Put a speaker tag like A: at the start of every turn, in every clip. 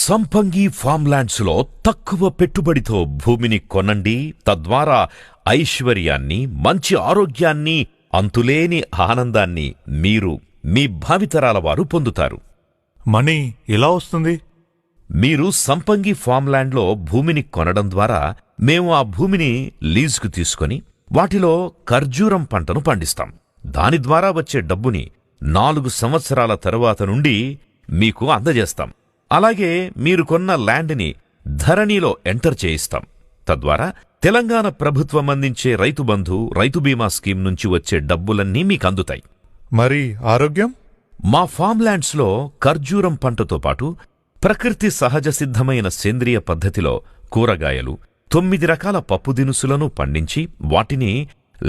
A: సంపంగి ఫార్మ్లాండ్స్ లో తక్కువ పెట్టుబడితో భూమిని కొనండి. తద్వారా ఐశ్వర్యాన్ని, మంచి ఆరోగ్యాన్ని, అంతులేని ఆనందాన్ని మీరు మీ భావితరాల వారు పొందుతారు.
B: మనీ ఎలా వస్తుంది?
A: మీరు సంపంగి ఫార్మ్లాండ్లో భూమిని కొనడం ద్వారా మేము ఆ భూమిని లీజుకు తీసుకొని వాటిలో ఖర్జూరం పంటను పండిస్తాం. దాని ద్వారా వచ్చే డబ్బుని 4 సంవత్సరాల తరువాత నుండి మీకు అందజేస్తాం. అలాగే మీరు కొన్న ల్యాండ్ని ధరణిలో ఎంటర్ చేయిస్తాం. తద్వారా తెలంగాణ ప్రభుత్వం అందించే రైతు బంధు, రైతు బీమా స్కీమ్ నుంచి వచ్చే డబ్బులన్నీ మీకందుతాయి.
B: మరి ఆరోగ్యం?
A: మా ఫార్మ్లాండ్స్లో ఖర్జూరం పంటతో పాటు ప్రకృతి సహజ సిద్ధమైన సేంద్రియ పద్ధతిలో కూరగాయలు, 9 రకాల పప్పు దినుసులను పండించి వాటిని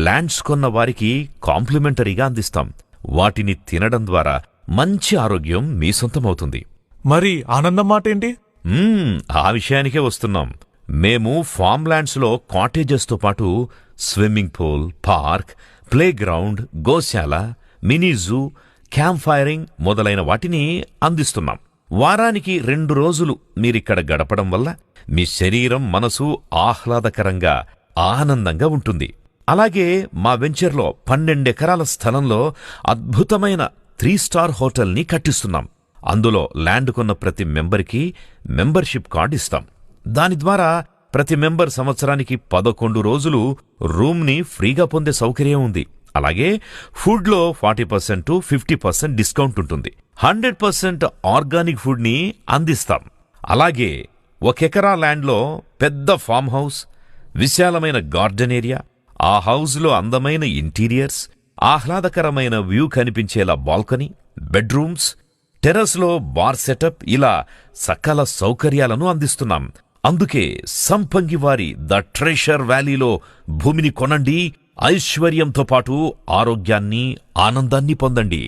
A: ల్యాండ్స్ కొన్న వారికి కాంప్లిమెంటరీగా అందిస్తాం. వాటిని తినడం ద్వారా మంచి ఆరోగ్యం మీ సొంతమవుతుంది.
B: మరి ఆనందం మాటేంటి?
A: ఆ విషయానికే వస్తున్నాం. మేము ఫార్మ్లాండ్స్లో కాటేజెస్తో పాటు swimming pool, park, play ground, గోశాల, మినీ జూ, క్యాంప్ ఫైరింగ్ మొదలైన వాటిని అందిస్తున్నాం. వారానికి 2 రోజులు మీరిక్కడ గడపడం వల్ల మీ శరీరం, మనసు ఆహ్లాదకరంగా, ఆనందంగా ఉంటుంది. అలాగే మా వెంచర్లో 12 ఎకరాల స్థలంలో అద్భుతమైన 3 స్టార్ హోటల్ని కట్టిస్తున్నాం. అందులో ల్యాండ్ కొన్న ప్రతి మెంబర్కి మెంబర్షిప్ కార్డు ఇస్తాం. దాని ద్వారా ప్రతి మెంబర్ సంవత్సరానికి 11 రోజులు రూమ్ని ఫ్రీగా పొందే సౌకర్యం ఉంది. అలాగే ఫుడ్లో 40% 50% డిస్కౌంట్ ఉంటుంది. 100% ఆర్గానిక్ ఫుడ్ని అందిస్తాం. అలాగే 1 ఎకరా ల్యాండ్లో పెద్ద ఫామ్ హౌస్, విశాలమైన గార్డెన్ ఏరియా, ఆ హౌస్లో అందమైన ఇంటీరియర్స్, ఆహ్లాదకరమైన వ్యూ కనిపించేలా బాల్కనీ, బెడ్రూమ్స్, టెర్రస్లో బార్ సెటప్, ఇలా సకల సౌకర్యాలను అందిస్తున్నాం. అందుకే సంపంగి వారి ద ట్రెషర్ వ్యాలీలో భూమిని కొనండి. ఐశ్వర్యంతో పాటు ఆరోగ్యాన్ని, ఆనందాన్ని పొందండి.